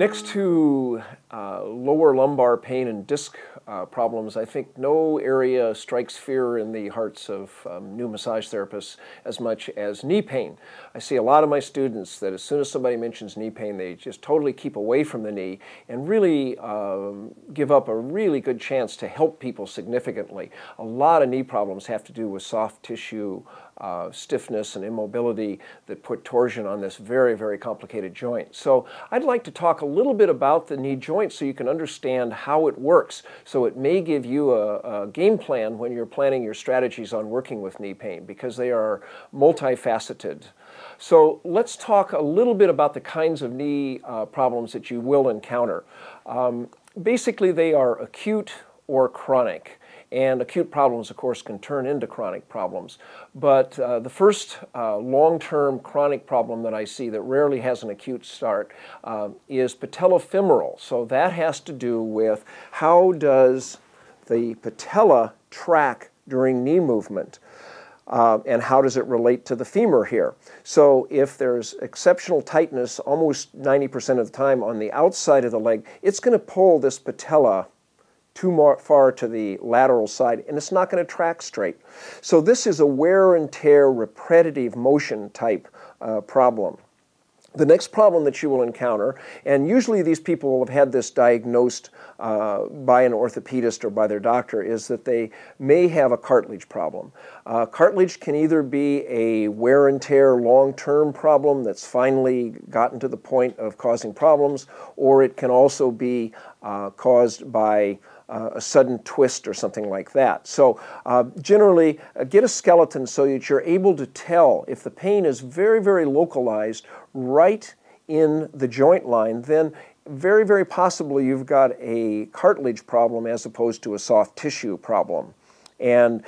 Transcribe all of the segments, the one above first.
Next to lower lumbar pain and disc problems, I think no area strikes fear in the hearts of new massage therapists as much as knee pain. I see a lot of my students that as soon as somebody mentions knee pain, they just totally keep away from the knee and really give up a really good chance to help people significantly. A lot of knee problems have to do with soft tissue stiffness and immobility that put torsion on this very, very complicated joint. So I'd like to talk a little bit about the knee joint so you can understand how it works. So it may give you a game plan when you're planning your strategies on working with knee pain, because they are multifaceted. So let's talk a little bit about the kinds of knee problems that you will encounter. Basically, they are acute or chronic. And acute problems, of course, can turn into chronic problems. But the first long-term chronic problem that I see that rarely has an acute start is patella femoral. So that has to do with how does the patella track during knee movement, and how does it relate to the femur here. So if there's exceptional tightness almost 90% of the time on the outside of the leg, it's going to pull this patella too far to the lateral side, and it's not going to track straight. So this is a wear and tear, repetitive motion type problem. The next problem that you will encounter, and usually these people will have had this diagnosed by an orthopedist or by their doctor, is that they may have a cartilage problem. Cartilage can either be a wear and tear long-term problem that's finally gotten to the point of causing problems, or it can also be caused by a sudden twist or something like that. So generally, get a skeleton so that you're able to tell if the pain is very, very localized right in the joint line, then very, very possibly you've got a cartilage problem as opposed to a soft tissue problem. And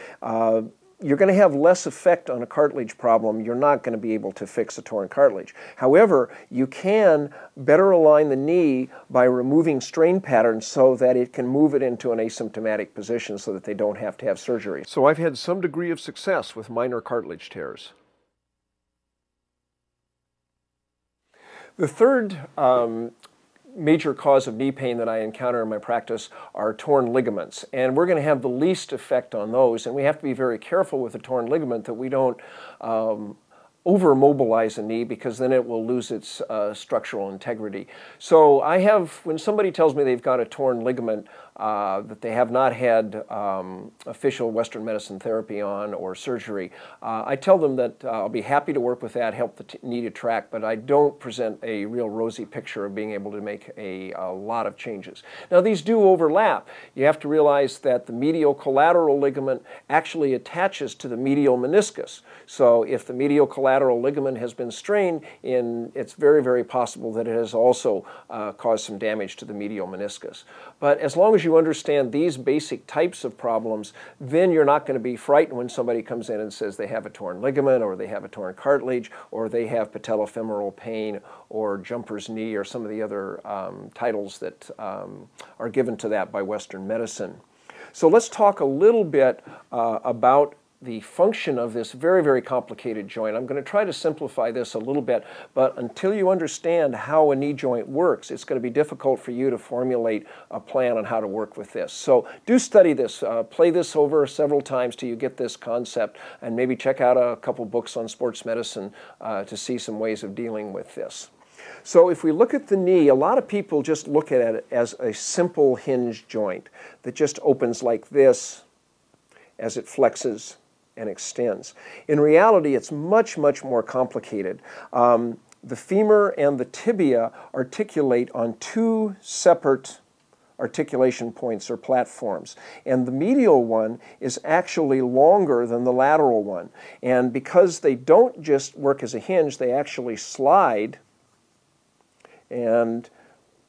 you're going to have less effect on a cartilage problem. You're not going to be able to fix a torn cartilage. However, you can better align the knee by removing strain patterns so that it can move it into an asymptomatic position so that they don't have to have surgery. So I've had some degree of success with minor cartilage tears. The third major cause of knee pain that I encounter in my practice are torn ligaments, and we're going to have the least effect on those, and we have to be very careful with a torn ligament that we don't over-mobilize a knee, because then it will lose its structural integrity. So I have, when somebody tells me they've got a torn ligament that they have not had official Western medicine therapy on or surgery, I tell them that I'll be happy to work with that, help the knee to track, but I don't present a real rosy picture of being able to make a lot of changes. Now, these do overlap. You have to realize that the medial collateral ligament actually attaches to the medial meniscus. So if the medial collateral ligament has been strained, it's very, very possible that it has also caused some damage to the medial meniscus. But as long as you understand these basic types of problems, then you're not going to be frightened when somebody comes in and says they have a torn ligament, or they have a torn cartilage, or they have patella femoral pain, or jumper's knee, or some of the other titles that are given to that by Western medicine. So let's talk a little bit about the function of this very, very complicated joint. I'm going to try to simplify this a little bit, but until you understand how a knee joint works, it's going to be difficult for you to formulate a plan on how to work with this. So do study this, play this over several times till you get this concept, and maybe check out a couple books on sports medicine to see some ways of dealing with this. So if we look at the knee, a lot of people just look at it as a simple hinge joint that just opens like this as it flexes and extends. In reality, it's much, much more complicated. The femur and the tibia articulate on two separate articulation points or platforms, and the medial one is actually longer than the lateral one. And because they don't just work as a hinge, they actually slide, and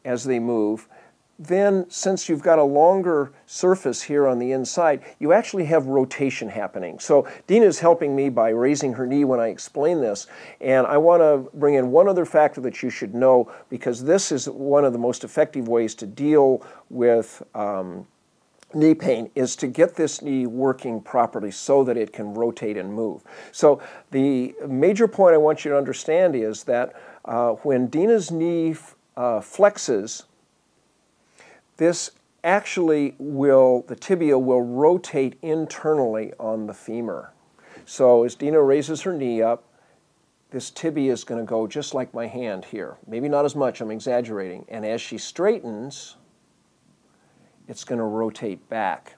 as they move, then since you've got a longer surface here on the inside, you actually have rotation happening. So Dina's helping me by raising her knee when I explain this, and I want to bring in one other factor that you should know, because this is one of the most effective ways to deal with knee pain, is to get this knee working properly so that it can rotate and move. So the major point I want you to understand is that when Dina's knee flexes, this actually the tibia will rotate internally on the femur. So as Dina raises her knee up, this tibia is going to go just like my hand here. Maybe not as much, I'm exaggerating. And as she straightens, it's going to rotate back.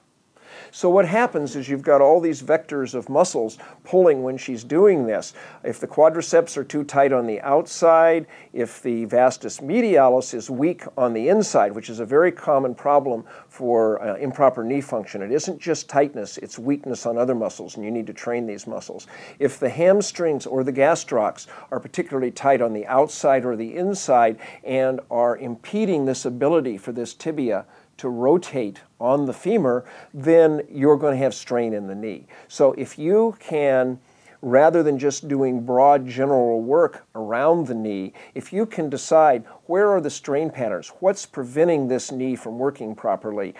So what happens is you've got all these vectors of muscles pulling when she's doing this. If the quadriceps are too tight on the outside, if the vastus medialis is weak on the inside, which is a very common problem for improper knee function. It isn't just tightness, it's weakness on other muscles, and you need to train these muscles. If the hamstrings or the gastrocs are particularly tight on the outside or the inside and are impeding this ability for this tibia to rotate on the femur, then you're going to have strain in the knee. So if you can, rather than just doing broad general work around the knee, if you can decide where are the strain patterns, what's preventing this knee from working properly,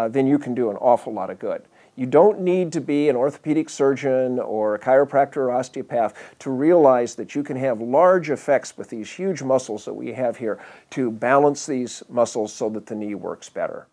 then you can do an awful lot of good. You don't need to be an orthopedic surgeon or a chiropractor or osteopath to realize that you can have large effects with these huge muscles that we have here to balance these muscles so that the knee works better.